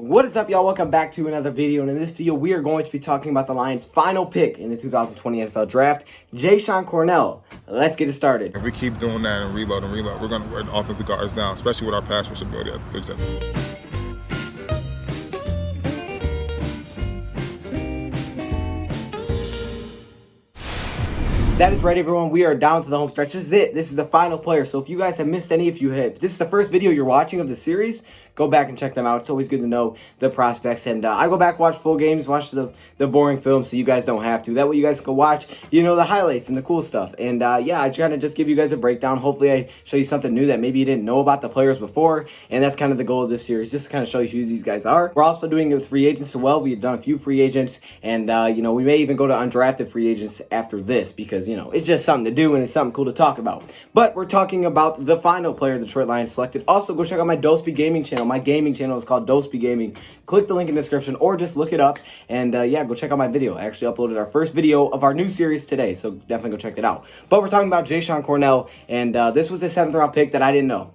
What is up, y'all? Welcome back to another video, and in this video we are going to be talking about the Lions' final pick in the 2020 NFL Draft, Jashon Cornell. Let's get it started. If we keep doing that and reload, we're going to wear the offensive guards down, especially with our pass rush ability at the example. That is right, everyone. We are down to the home stretch. This is it. This is the final player. So if you guys have missed any, if this is the first video you're watching of the series, go back and check them out. It's always good to know the prospects. And I go back, watch full games, watch the boring films so you guys don't have to. That way you guys can watch, the highlights and the cool stuff. And yeah, I try to just give you guys a breakdown. Hopefully I show you something new that maybe you didn't know about the players before. And that's kind of the goal of this series, just to kind of show you who these guys are. We're also doing it with free agents as well. We've done a few free agents. And, we may even go to undrafted free agents after this because, it's just something to do and it's something cool to talk about. But we're talking about the final player the Detroit Lions selected. Also, go check out my DoseOfDion gaming channel. My gaming channel is called DoseOfDion Gaming. Click the link in the description or just look it up. And yeah, go check out my video. I actually uploaded our first video of our new series today, so definitely go check it out. But we're talking about Jashon Cornell, and this was a 7th round pick that I didn't know.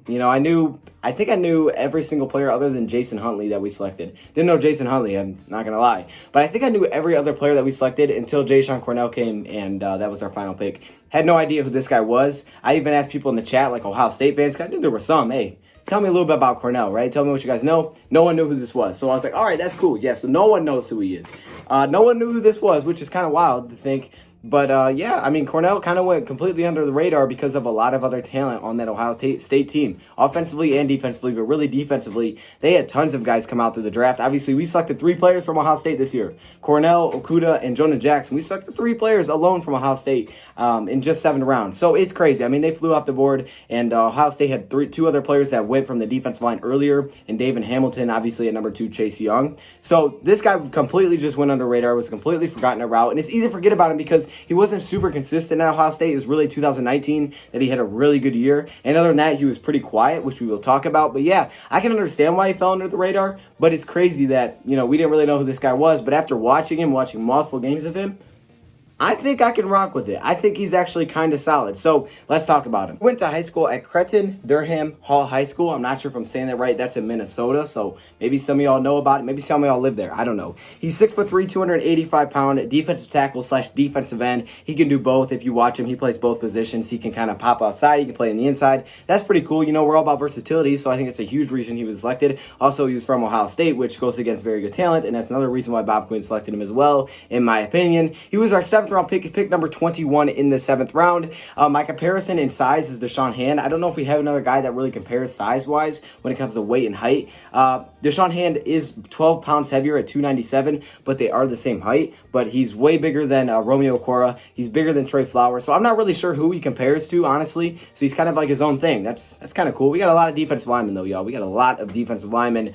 I think I knew every single player other than Jason Huntley that we selected. Didn't know Jason Huntley, I'm not going to lie. But I think I knew every other player that we selected until Jashon Cornell came, and that was our final pick. Had no idea who this guy was. I even asked people in the chat, like Ohio State fans, I knew there were some. Hey, tell me a little bit about Cornell, right? Tell me what you guys know. No one knew who this was. So I was like, all right, that's cool. Yeah, so no one knows who he is. No one knew who this was, which is kind of wild to think. But, yeah, Cornell kind of went completely under the radar because of a lot of other talent on that Ohio State team, offensively and defensively, but really defensively. They had tons of guys come out through the draft. Obviously, we selected 3 players from Ohio State this year, Cornell, Okudah, and Jonah Jackson. We selected 3 players alone from Ohio State in just 7 rounds. So it's crazy. They flew off the board, and Ohio State had 2 other players that went from the defensive line earlier, and David Hamilton, obviously, at number 2, Chase Young. So this guy completely just went under radar, was completely forgotten about, and it's easy to forget about him because he wasn't super consistent at Ohio State. It was really 2019 that he had a really good year. And other than that, he was pretty quiet, which we will talk about. But yeah, I can understand why he fell under the radar. But it's crazy that, we didn't really know who this guy was. But after watching multiple games of him, I think I can rock with it. I think he's actually kind of solid. So let's talk about him. Went to high school at Creighton Durham Hall High School. I'm not sure if I'm saying that right. That's in Minnesota. So maybe some of y'all know about it. Maybe some of y'all live there. I don't know. He's 6'3", 285-pound defensive tackle / defensive end. He can do both. If you watch him, he plays both positions. He can kind of pop outside. He can play on the inside. That's pretty cool. We're all about versatility. So I think it's a huge reason he was selected. Also, he was from Ohio State, which goes against very good talent. And that's another reason why Bob Quinn selected him as well, in my opinion. He was our 7th round pick number 21 in the 7th round. My comparison in size is Da'Shawn Hand. I don't know if we have another guy that really compares size-wise when it comes to weight and height. Da'Shawn Hand is 12 pounds heavier at 297, but they are the same height. But he's way bigger than Romeo Okwara. He's bigger than Trey Flowers. So I'm not really sure who he compares to, honestly. So he's kind of like his own thing. That's kind of cool. We got a lot of defensive linemen, though, y'all. We got a lot of defensive linemen.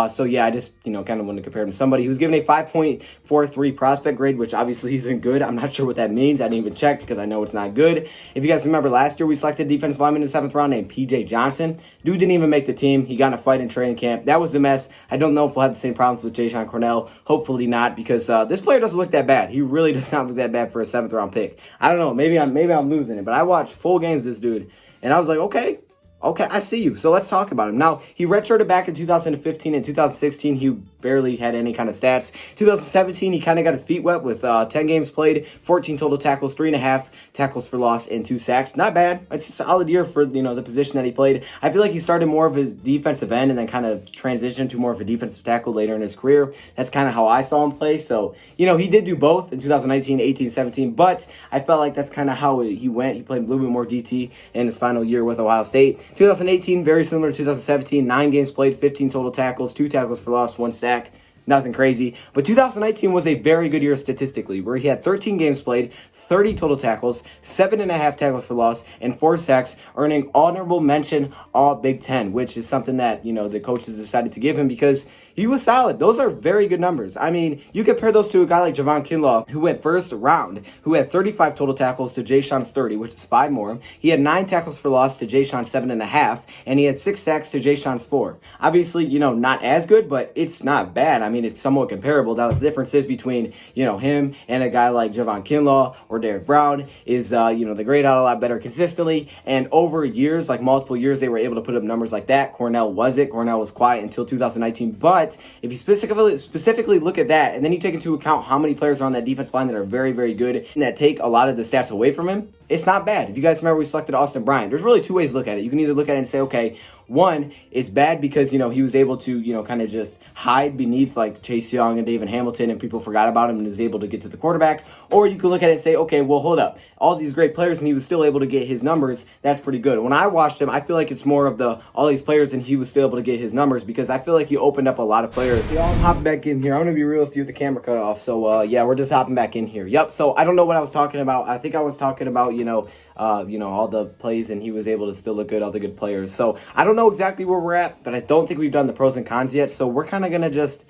So yeah, I just, kind of want to compare him to somebody who's given a 5.43 prospect grade, which obviously isn't good. I'm not sure what that means. I didn't even check because I know it's not good. If you guys remember last year, we selected a defensive lineman in the 7th round named P.J. Johnson. Dude didn't even make the team. He got in a fight in training camp. That was a mess. I don't know if we'll have the same problems with Jashon Cornell. Hopefully not, because this player doesn't look that bad. He really does not look that bad for a 7th round pick. I don't know. Maybe I'm losing it, but I watched full games of this dude, and I was like, okay, I see you. So let's talk about him. Now, he redshirted back in 2015 and 2016. He barely had any kind of stats. 2017, he kind of got his feet wet with 10 games played, 14 total tackles, 3.5 tackles for loss, and 2 sacks. Not bad. It's a solid year for, the position that he played. I feel like he started more of a defensive end and then kind of transitioned to more of a defensive tackle later in his career. That's kind of how I saw him play. So, he did do both in 2019, 18, 17, but I felt like that's kind of how he went. He played a little bit more DT in his final year with Ohio State. 2018, very similar to 2017, 9 games played, 15 total tackles, 2 tackles for loss, 1 sack. Nothing crazy. But 2019 was a very good year statistically, where he had 13 games played, 30 total tackles, 7.5 tackles for loss, and 4 sacks, earning honorable mention All Big Ten, which is something that, the coaches decided to give him because he was solid. Those are very good numbers. You compare those to a guy like Javon Kinlaw, who went 1st round, who had 35 total tackles to Jashon's 30, which is 5 more. He had 9 tackles for loss to Jashon's 7.5, and he had 6 sacks to Jashon's 4. Obviously, not as good, but it's not bad. It's somewhat comparable. Now, the difference is between, him and a guy like Javon Kinlaw or Derek Brown is, they grade out a lot better consistently, and over years, like multiple years, they were able to put up numbers like that. Cornell wasn't. Cornell was quiet until 2019, but But if you specifically look at that, and then you take into account how many players are on that defense line that are very, very good and that take a lot of the stats away from him, it's not bad. If you guys remember, we selected Austin Bryant. There's really two ways to look at it. You can either look at it and say, okay, one, it's bad because, he was able to, kind of just hide beneath like Chase Young and David Hamilton and people forgot about him and was able to get to the quarterback. Or you could look at it and say, okay, well, hold up. All these great players and he was still able to get his numbers. That's pretty good. When I watched him, I feel like it's more of all these players and he was still able to get his numbers because I feel like he opened up a lot of players. Y'all, I'm hopping back in here. I'm going to be real with you, the camera cut off. So, yeah, we're just hopping back in here. Yep. So I don't know what I was talking about. I think I was talking about, all the plays and he was able to still look good, all the good players. So I don't know exactly where we're at, but I don't think we've done the pros and cons yet. So we're kind of going to just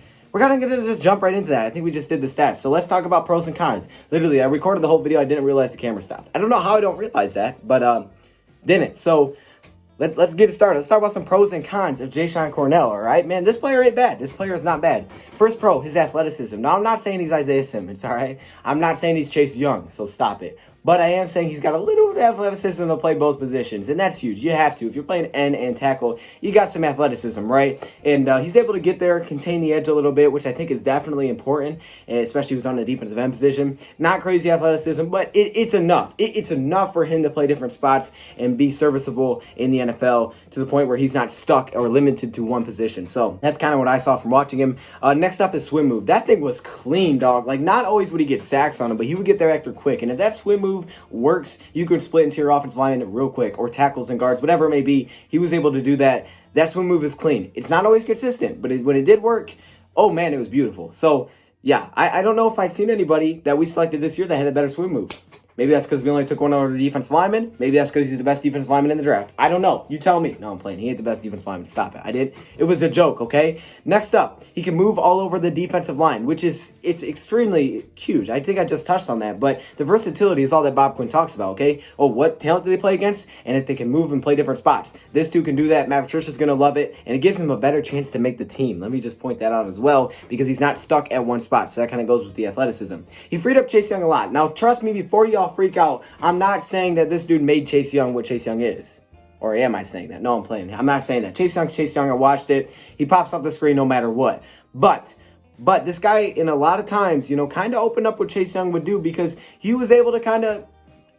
jump right into that. I think we just did the stats. So let's talk about pros and cons. Literally, I recorded the whole video. I didn't realize the camera stopped. I don't know how I don't realize that, but didn't. So let's get it started. Let's talk about some pros and cons of Jashon Cornell, all right? Man, this player ain't bad. This player is not bad. First pro, his athleticism. Now, I'm not saying he's Isaiah Simmons, all right? I'm not saying he's Chase Young, so stop it. But I am saying he's got a little bit of athleticism to play both positions, and that's huge. You have to. If you're playing end and tackle, you got some athleticism, right? And he's able to get there, contain the edge a little bit, which I think is definitely important, especially if he's on the defensive end position. Not crazy athleticism, but it's enough. It's enough for him to play different spots and be serviceable in the NFL to the point where he's not stuck or limited to one position. So that's kind of what I saw from watching him. Next up is swim move. That thing was clean, dog. Like, not always would he get sacks on him, but he would get there after quick. And if that swim move works, you can split into your offensive line real quick, or tackles and guards, whatever it may be. He was able to do that. That swim move is clean. It's not always consistent, but when it did work, oh man, it was beautiful. So yeah, I don't know if I've seen anybody that we selected this year that had a better swim move. Maybe that's because we only took one over the defensive lineman. Maybe that's because he's the best defensive lineman in the draft. I don't know. You tell me. No, I'm playing. He ain't the best defensive lineman. Stop it. I did. It was a joke, okay? Next up, he can move all over the defensive line, which is extremely huge. I think I just touched on that. But the versatility is all that Bob Quinn talks about, okay? Oh, what talent do they play against? And if they can move and play different spots. This dude can do that. Matt Patricia's going to love it. And it gives him a better chance to make the team. Let me just point that out as well, because he's not stuck at one spot. So that kind of goes with the athleticism. He freed up Chase Young a lot. Now, trust me, before y'all freak out, I'm not saying that this dude made Chase Young what Chase Young is. Or am I saying that? No, I'm playing. I'm not saying that. Chase Young's Chase Young. I watched it. He pops off the screen no matter what. But this guy, in a lot of times, kind of opened up what Chase Young would do, because he was able to kind of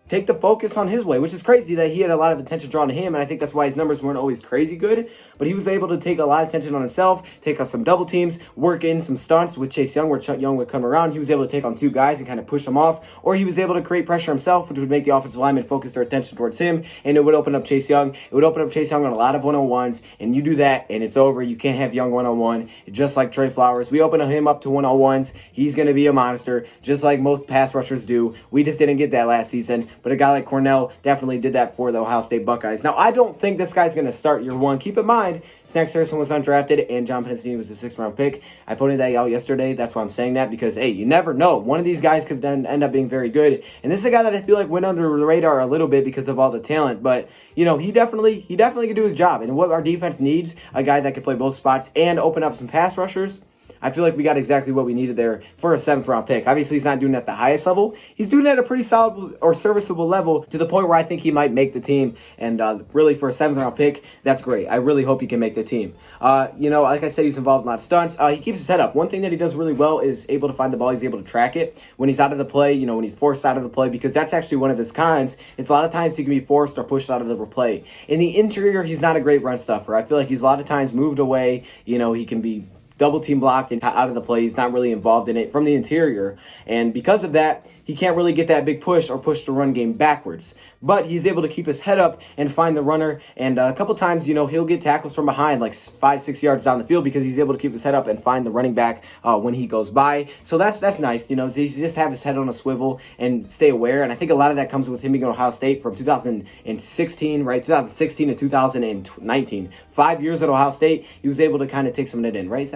take the focus on his way, which is crazy that he had a lot of attention drawn to him, and I think that's why his numbers weren't always crazy good, but he was able to take a lot of attention on himself, take on some double teams, work in some stunts with Chase Young, where Young would come around. He was able to take on two guys and kind of push them off, or he was able to create pressure himself, which would make the offensive lineman focus their attention towards him, and it would open up Chase Young. It would open up Chase Young on a lot of one-on-ones, and you do that, and it's over. You can't have Young one-on-one, just like Trey Flowers. We open him up to one-on-ones. He's going to be a monster, just like most pass rushers do. We just didn't get that last season, but a guy like Cornell definitely did that for the Ohio State Buckeyes. Now, I don't think this guy's going to start year one. Keep in mind, Snacks Harrison was undrafted, and John Pennicini was a 6th-round pick. I pointed that out yesterday. That's why I'm saying that, because, hey, you never know. One of these guys could then end up being very good. And this is a guy that I feel like went under the radar a little bit because of all the talent. But, he definitely can do his job. And what our defense needs, a guy that can play both spots and open up some pass rushers. I feel like we got exactly what we needed there for a 7th-round pick. Obviously, he's not doing it at the highest level. He's doing it at a pretty solid or serviceable level, to the point where I think he might make the team. And really, for a 7th-round pick, that's great. I really hope he can make the team. Like I said, he's involved in a lot of stunts. He keeps his head up. One thing that he does really well is able to find the ball. He's able to track it when he's out of the play, when he's forced out of the play, because that's actually one of his cons. It's a lot of times he can be forced or pushed out of the play. In the interior, he's not a great run stuffer. I feel like he's a lot of times moved away. He can be double team blocked and out of the play. He's not really involved in it from the interior. And because of that, he can't really get that big push or push the run game backwards. But he's able to keep his head up and find the runner. And a couple times, he'll get tackles from behind, like 5-6 yards down the field, because he's able to keep his head up and find the running back when he goes by. So that's nice. He just have his head on a swivel and stay aware. And I think a lot of that comes with him being at Ohio State from 2016, right? 2016 to 2019. 5 years at Ohio State, he was able to kind of take some of it in, right?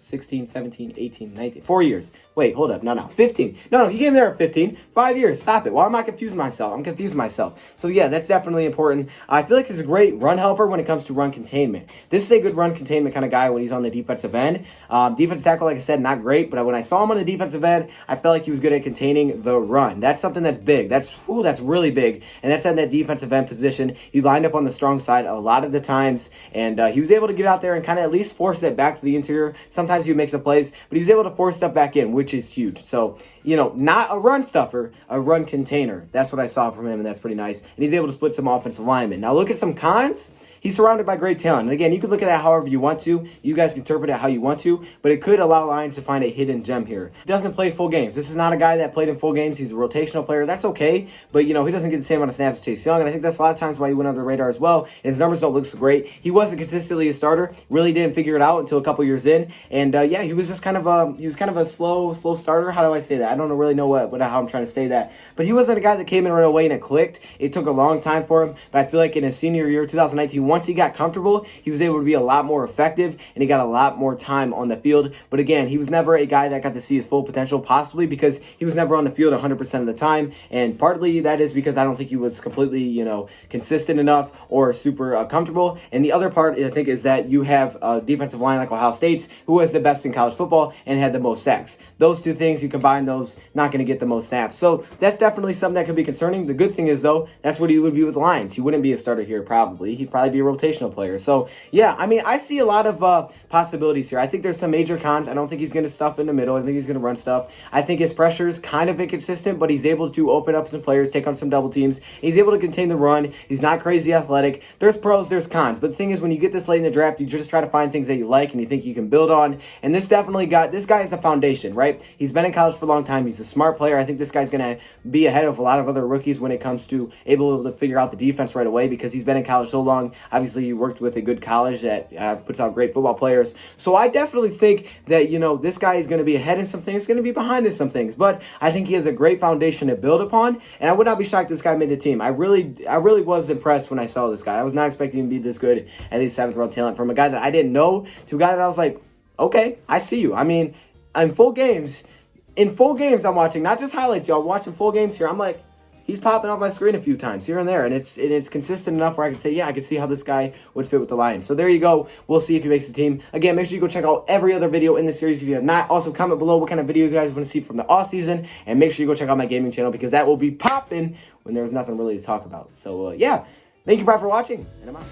16, 17, 18, 19. 4 years. Wait, hold up. No. 15. No, he came there at 15. 5 years. Stop it. Why am I confusing myself? I'm confusing myself. So yeah, that's definitely important. I feel like he's a great run helper when it comes to run containment. This is a good run containment kind of guy when he's on the defensive end. Defensive tackle, like I said, not great, but when I saw him on the defensive end, I felt like he was good at containing the run. That's something that's big. That's really big. And that's in that defensive end position. He lined up on the strong side a lot of the times, and he was able to get out there and kind of at least force it back to the interior. Sometimes he would make some plays, but he was able to force stuff back in, which is huge. So, not a run stuffer, a run container. That's what I saw from him, and that's pretty nice. And he's able to split some offensive linemen. Now, look at some cons. He's surrounded by great talent. And again, you can look at that however you want to. You guys can interpret it how you want to, but it could allow Lions to find a hidden gem here. He doesn't play full games. This is not a guy that played in full games. He's a rotational player. That's okay, but he doesn't get the same amount of snaps as Chase Young, and I think that's a lot of times why he went under the radar as well. And his numbers don't look so great. He wasn't consistently a starter. Really didn't figure it out until a couple years in. And he was just kind of a slow starter. How do I say that? I don't really know how I'm trying to say that. But he wasn't a guy that came in right away and it clicked. It took a long time for him. But I feel like in his senior year, 2019, once he got comfortable, he was able to be a lot more effective and he got a lot more time on the field. But again, he was never a guy that got to see his full potential, possibly because he was never on the field 100% of the time. And partly that is because I don't think he was completely, consistent enough or super comfortable. And the other part, I think, is that you have a defensive line like Ohio State's, who was the best in college football and had the most sacks. Those two things, you combine those, not going to get the most snaps. So that's definitely something that could be concerning. The good thing is, though, that's what he would be with the Lions. He wouldn't be a starter here, probably. He'd probably be a rotational player. So, yeah, I see a lot of possibilities here. I think there's some major cons. I don't think he's going to stuff in the middle. I think he's going to run stuff. I think his pressure is kind of inconsistent, but he's able to open up some players, take on some double teams. He's able to contain the run. He's not crazy athletic. There's pros, there's cons. But the thing is, when you get this late in the draft, you just try to find things that you like and you think you can build on. And this guy is a foundation, right? He's been in college for a long time. He's a smart player. I think this guy's going to be ahead of a lot of other rookies when it comes to able to figure out the defense right away because he's been in college so long. Obviously, he worked with a good college that puts out great football players. So I definitely think that, this guy is going to be ahead in some things, going to be behind in some things. But I think he has a great foundation to build upon. And I would not be shocked if this guy made the team. I really was impressed when I saw this guy. I was not expecting him to be this good, at least 7th round talent, from a guy that I didn't know to a guy that I was like, okay, I see you. In full games I'm watching, not just highlights, y'all. I'm watching full games here. I'm like, he's popping off my screen a few times here and there, and it's consistent enough where I can say, yeah, I can see how this guy would fit with the Lions. So there you go. We'll see if he makes the team. Again, make sure you go check out every other video in the series if you have not. Also, comment below what kind of videos you guys want to see from the offseason, and make sure you go check out my gaming channel because that will be popping when there's nothing really to talk about. So, yeah, thank you, Brad, for watching, and I'm out.